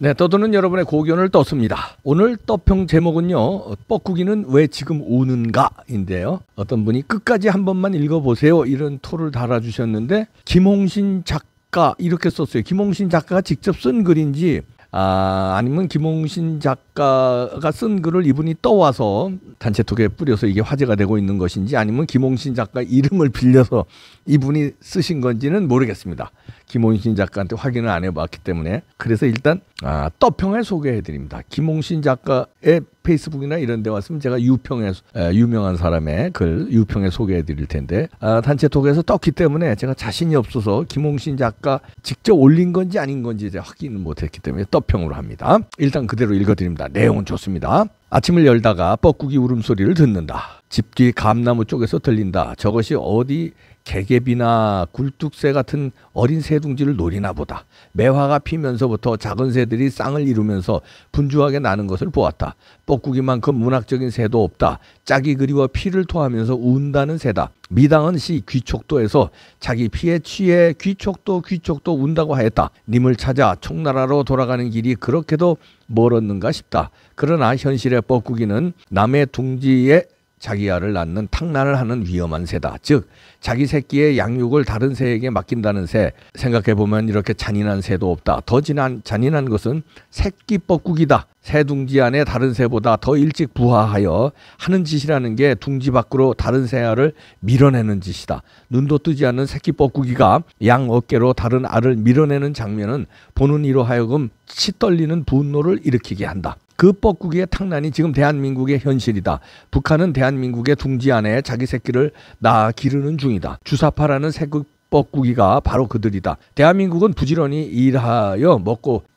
네, 떠드는 여러분의 고견을 떴습니다. 오늘 떠평 제목은요, 뻐꾸기는 왜 지금 우는가인데요. 어떤 분이 끝까지 한 번만 읽어보세요, 이런 토를 달아주셨는데, 김홍신 작가 이렇게 썼어요. 김홍신 작가가 직접 쓴 글인지 아니면 김홍신 작가가 쓴 글을 이분이 떠와서 단체톡에 뿌려서 이게 화제가 되고 있는 것인지, 아니면 김홍신 작가 이름을 빌려서 이분이 쓰신 건지는 모르겠습니다. 김홍신 작가한테 확인을 안 해봤기 때문에. 그래서 일단 떠평을 소개해드립니다. 김홍신 작가의 페이스북이나 이런 데 왔으면 제가 유명한 사람의 글 유평에 소개해드릴 텐데, 단체톡에서 떴기 때문에 제가 자신이 없어서 김홍신 작가 직접 올린 건지 아닌 건지 이제 확인을 못했기 때문에 떠평으로 합니다. 일단 그대로 읽어드립니다. 내용은 좋습니다. 아침을 열다가 뻐꾸기 울음소리를 듣는다. 집 뒤 감나무 쪽에서 들린다. 저것이 어디 개개비나 굴뚝새 같은 어린 새둥지를 노리나 보다. 매화가 피면서부터 작은 새들이 쌍을 이루면서 분주하게 나는 것을 보았다. 뻐꾸기만큼 문학적인 새도 없다. 짝이 그리워 피를 토하면서 운다는 새다. 미당은 시 귀촉도에서 자기 피에 취해 귀촉도 운다고 하였다. 님을 찾아 청나라로 돌아가는 길이 그렇게도 멀었는가 싶다. 그러나 현실의 뻐꾸기는 남의 둥지에 자기 알을 낳는 탕란을 하는 위험한 새다. 즉 자기 새끼의 양육을 다른 새에게 맡긴다는 새. 생각해보면 이렇게 잔인한 새도 없다. 더 잔인한 것은 새끼 뻐꾸기다. 새 둥지 안에 다른 새보다 더 일찍 부화하여 하는 짓이라는 게 둥지 밖으로 다른 새 알을 밀어내는 짓이다. 눈도 뜨지 않는 새끼 뻐꾸기가 양 어깨로 다른 알을 밀어내는 장면은 보는 이로 하여금 치 떨리는 분노를 일으키게 한다. 그 뻐꾸기의 탕란이 지금 대한민국의 현실이다. 북한은 대한민국의 둥지 안에 자기 새끼를 낳아 기르는 중이다. 주사파라는 새끼 뻐꾸기가 바로 그들이다. 대한민국은 부지런히 일하여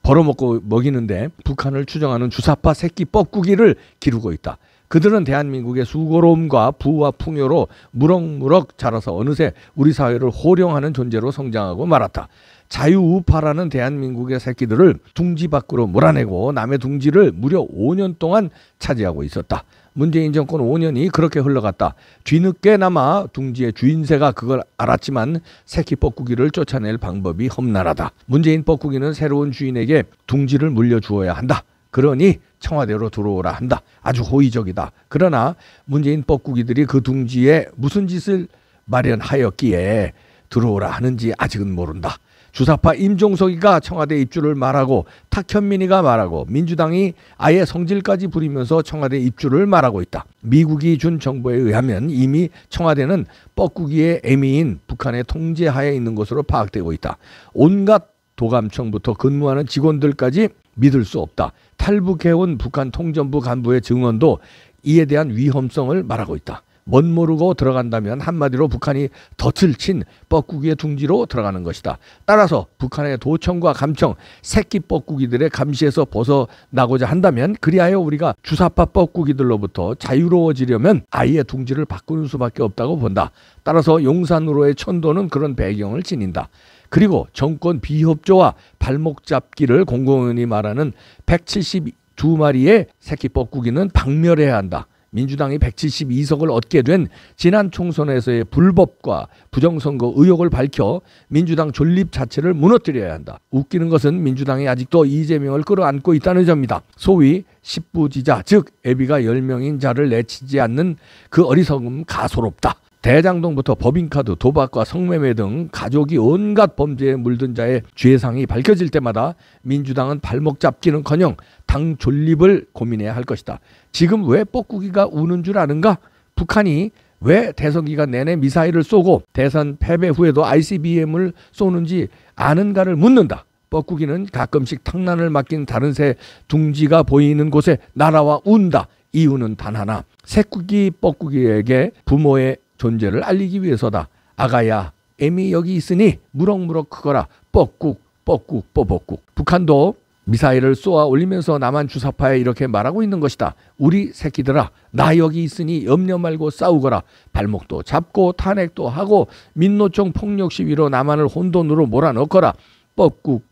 벌어먹고 먹이는데 북한을 추정하는 주사파 새끼 뻐꾸기를 기르고 있다. 그들은 대한민국의 수고로움과 부와 풍요로 무럭무럭 자라서 어느새 우리 사회를 호령하는 존재로 성장하고 말았다. 자유우파라는 대한민국의 새끼들을 둥지 밖으로 몰아내고 남의 둥지를 무려 5년 동안 차지하고 있었다. 문재인 정권 5년이 그렇게 흘러갔다. 뒤늦게나마 둥지의 주인새가 그걸 알았지만 새끼 뻐꾸기를 쫓아낼 방법이 험난하다. 문재인 뻐꾸기는 새로운 주인에게 둥지를 물려주어야 한다. 그러니 청와대로 들어오라 한다. 아주 호의적이다. 그러나 문재인 뻐꾸기들이 그 둥지에 무슨 짓을 마련하였기에 들어오라 하는지 아직은 모른다. 주사파 임종석이가 청와대 입주를 말하고 탁현민이가 말하고 민주당이 아예 성질까지 부리면서 청와대 입주를 말하고 있다. 미국이 준 정보에 의하면 이미 청와대는 뻐꾸기의 애미인 북한의 통제하에 있는 것으로 파악되고 있다. 온갖 도감청부터 근무하는 직원들까지 믿을 수 없다. 탈북해온 북한 통전부 간부의 증언도 이에 대한 위험성을 말하고 있다. 멋모르고 들어간다면 한마디로 북한이 덫을 친 뻐꾸기의 둥지로 들어가는 것이다. 따라서 북한의 도청과 감청, 새끼 뻐꾸기들의 감시에서 벗어나고자 한다면, 그리하여 우리가 주사파 뻐꾸기들로부터 자유로워지려면 아예 둥지를 바꾸는 수밖에 없다고 본다. 따라서 용산으로의 천도는 그런 배경을 지닌다. 그리고 정권 비협조와 발목 잡기를 공공연히 말하는 172마리의 새끼 뻐꾸기는 박멸해야 한다. 민주당이 172석을 얻게 된 지난 총선에서의 불법과 부정선거 의혹을 밝혀 민주당 존립 자체를 무너뜨려야 한다. 웃기는 것은 민주당이 아직도 이재명을 끌어안고 있다는 점이다. 소위 10부지자, 즉 애비가 10명인 자를 내치지 않는 그 어리석음 가소롭다. 대장동부터 법인카드, 도박과 성매매 등 가족이 온갖 범죄에 물든 자의 죄상이 밝혀질 때마다 민주당은 발목 잡기는커녕 당 존립을 고민해야 할 것이다. 지금 왜 뻐꾸기가 우는 줄 아는가? 북한이 왜 대선 기간 내내 미사일을 쏘고 대선 패배 후에도 ICBM을 쏘는지 아는가를 묻는다. 뻐꾸기는 가끔씩 탕란을 맡긴 다른 새 둥지가 보이는 곳에 날아와 운다. 이유는 단 하나. 새끼 뻐꾸기에게 부모의 존재를 알리기 위해서다. 아가야, 애미 여기 있으니 무럭무럭 크거라. 뻐꾹 뻐벅꾹. 북한도 미사일을 쏘아 올리면서 남한 주사파에 이렇게 말하고 있는 것이다. 우리 새끼들아, 나 여기 있으니 염려 말고 싸우거라. 발목도 잡고 탄핵도 하고 민노총 폭력 시위로 남한을 혼돈으로 몰아넣거라. 뻐꾹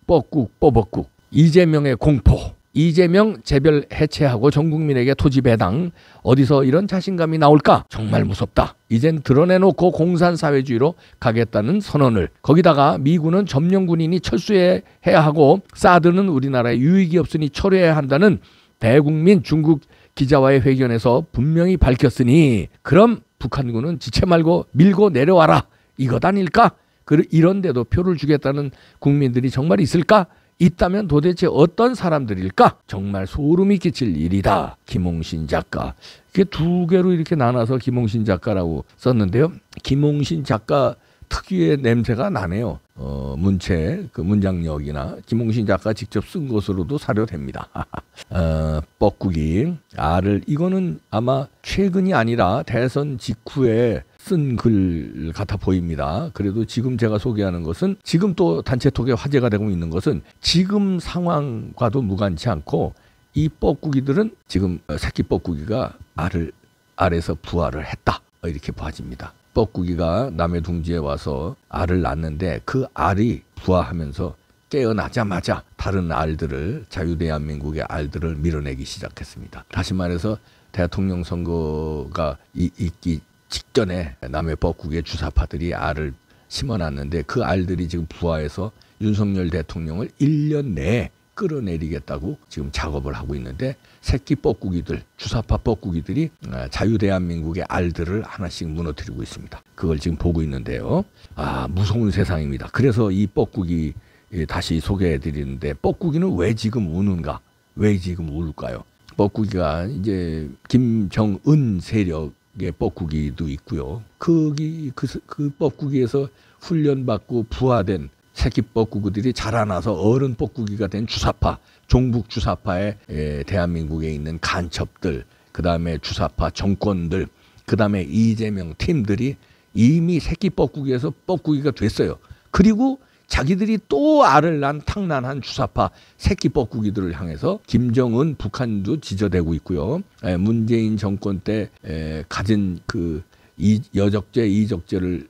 뻐벅꾹. 이재명의 공포, 이재명 재별 해체하고 전 국민에게 토지 배당. 어디서 이런 자신감이 나올까? 정말 무섭다. 이젠 드러내놓고 공산사회주의로 가겠다는 선언을. 거기다가 미군은 점령 군인이 철수해야 하고 사드는 우리나라에 유익이 없으니 철회해야 한다는 대국민 중국 기자와의 회견에서 분명히 밝혔으니 그럼 북한군은 지체 말고 밀고 내려와라. 이것 아닐까? 이런데도 표를 주겠다는 국민들이 정말 있을까? 있다면 도대체 어떤 사람들일까? 정말 소름이 끼칠 일이다. 김홍신 작가. 이게 두 개로 이렇게 나눠서 김홍신 작가라고 썼는데요. 김홍신 작가 특유의 냄새가 나네요. 문체, 그 문장력이나 김홍신 작가 직접 쓴 것으로도 사료됩니다. 뻐꾸기 알을 이거는 아마 최근이 아니라 대선 직후에 쓴 글 같아 보입니다. 그래도 지금 제가 소개하는 것은 지금 또 단체톡에 화제가 되고 있는 것은 지금 상황과도 무관치 않고 이 뻐꾸기들은 지금 새끼 뻐꾸기가 알에서 부화를 했다. 이렇게 봐집니다. 뻐꾸기가 남의 둥지에 와서 알을 낳는데 그 알이 부화하면서 깨어나자마자 다른 알들을 자유대한민국의 알들을 밀어내기 시작했습니다. 다시 말해서 대통령 선거가 있기 직전에 남의 뻐꾸기의 주사파들이 알을 심어놨는데 그 알들이 지금 부화해서 윤석열 대통령을 1년 내에 끌어내리겠다고 지금 작업을 하고 있는데 새끼 뻐꾸기들, 주사파 뻐꾸기들이 자유대한민국의 알들을 하나씩 무너뜨리고 있습니다. 그걸 지금 보고 있는데요. 무서운 세상입니다. 그래서 이 뻐꾸기 다시 소개해드리는데 뻐꾸기는 왜 지금 우는가? 왜 지금 울까요? 뻐꾸기가 이제 김정은 세력의 뻐꾸기도 있고요. 그 뻐꾸기에서 훈련받고 부화된 새끼 뻐꾸기들이 자라나서 어른 뻐꾸기가 된 주사파, 종북 주사파의 대한민국에 있는 간첩들, 그 다음에 주사파 정권들, 그 다음에 이재명 팀들이 이미 새끼 뻐꾸기에서 뻐꾸기가 됐어요. 그리고 자기들이 또 알을 낳은 탕란한 주사파 새끼 뻐꾸기들을 향해서 김정은 북한도 지저대고 있고요. 문재인 정권 때 가진 그 여적죄, 이적죄를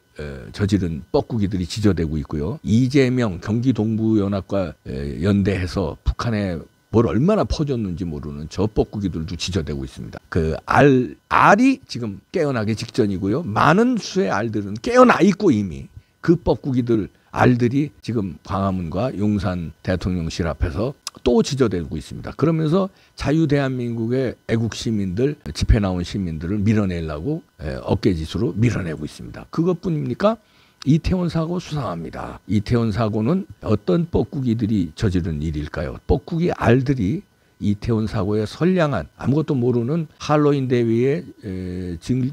저지른 뻐꾸기들이 지저대고 있고요. 이재명 경기동부연합과 연대해서 북한에 뭘 얼마나 퍼줬는지 모르는 저 뻐꾸기들도 지저대고 있습니다. 그 알이 지금 깨어나기 직전이고요. 많은 수의 알들은 깨어나 있고 이미 그 뻐꾸기들 알들이 지금 광화문과 용산 대통령실 앞에서 또 지저대고 있습니다. 그러면서 자유대한민국의 애국 시민들, 집회 나온 시민들을 밀어내려고 어깨짓으로 밀어내고 있습니다. 그것뿐입니까? 이태원 사고 수상합니다. 이태원 사고는 어떤 뻐꾸기들이 저지른 일일까요? 뻐꾸기 알들이 이태원 사고에 선량한 아무것도 모르는 할로윈 대회에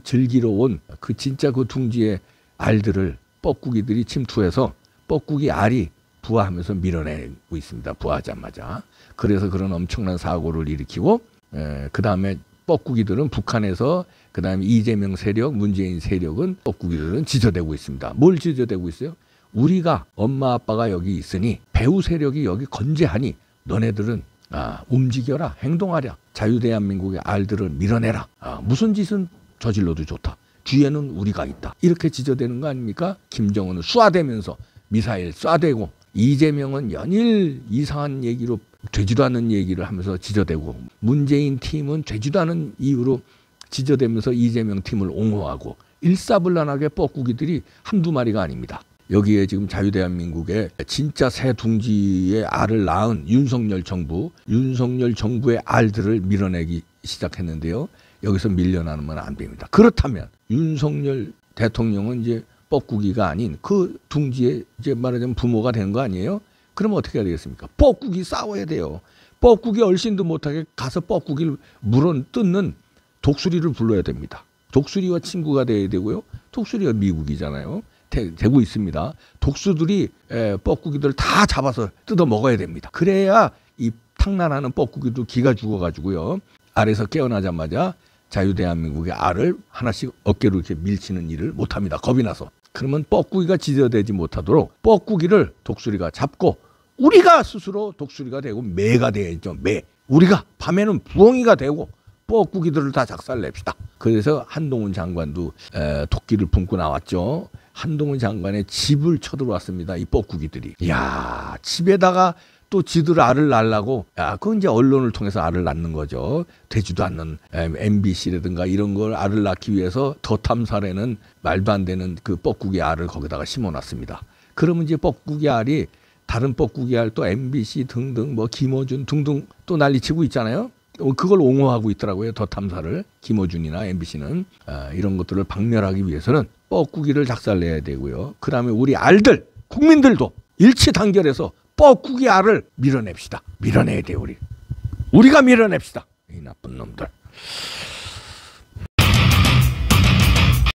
즐기러 온 그 진짜 그 둥지의 알들을 뻐꾸기들이 침투해서 뻐꾸기 알이 부화하면서 밀어내고 있습니다. 부화하자마자. 그래서 그런 엄청난 사고를 일으키고 그 다음에 뻐꾸기들은 북한에서 그 다음에 이재명 세력, 문재인 세력은 뻐꾸기들은 지저대고 있습니다. 뭘 지저대고 있어요? 우리가 엄마 아빠가 여기 있으니 배후 세력이 여기 건재하니 너네들은 움직여라, 행동하라. 자유대한민국의 알들을 밀어내라. 무슨 짓은 저질러도 좋다. 뒤에는 우리가 있다. 이렇게 지저대는 거 아닙니까? 김정은은 쏴대면서 미사일 쏴대고 이재명은 연일 이상한 얘기로 되지도 않는 얘기를 하면서 지저대고 문재인 팀은 되지도 않은 이유로 지저대면서 이재명 팀을 옹호하고 일사불란하게 뻐꾸기들이 한두 마리가 아닙니다. 여기에 지금 자유대한민국의 진짜 새 둥지의 알을 낳은 윤석열 정부의 알들을 밀어내기 시작했는데요. 여기서 밀려나면 안 됩니다. 그렇다면 윤석열 대통령은 이제 뻐꾸기가 아닌 그 둥지에 이제 말하자면 부모가 되는 거 아니에요? 그럼 어떻게 해야 되겠습니까? 뻐꾸기 싸워야 돼요. 뻐꾸기 얼씬도 못하게 가서 뻐꾸기를 물어 뜯는 독수리를 불러야 됩니다. 독수리와 친구가 돼야 되고요. 독수리가 미국이잖아요. 되고 있습니다. 독수들이 뻐꾸기들 다 잡아서 뜯어 먹어야 됩니다. 그래야 이 탕란하는 뻐꾸기도 기가 죽어가지고요. 알에서 깨어나자마자 자유대한민국의 알을 하나씩 어깨로 이렇게 밀치는 일을 못합니다. 겁이 나서. 그러면 뻐꾸기가 지저대지 못하도록 뻐꾸기를 독수리가 잡고 우리가 스스로 독수리가 되고 매가 되야죠. 매. 우리가 밤에는 부엉이가 되고 뻐꾸기들을 다 작살냅시다. 그래서 한동훈 장관도 도끼를 품고 나왔죠. 한동훈 장관의 집을 쳐들어왔습니다. 이 뻐꾸기들이. 이야, 집에다가 또 지들 알을 낳으려고 그건 이제 언론을 통해서 알을 낳는 거죠. 되지도 않는 MBC라든가 이런 걸 알을 낳기 위해서 더 탐사라는 말도 안 되는 그 뻐꾸기 알을 거기다가 심어놨습니다. 그러면 이제 뻐꾸기 알이 다른 뻐꾸기 알 또 MBC 등등 뭐 김어준 등등 또 난리치고 있잖아요. 그걸 옹호하고 있더라고요. 더 탐사를 김어준이나 MBC는 이런 것들을 박멸하기 위해서는 뻐꾸기를 작살내야 되고요. 그다음에 우리 알들 국민들도 일치 단결해서 뻐꾸기 알을 밀어냅시다. 밀어내야 돼요. 우리가 밀어냅시다. 이 나쁜 놈들.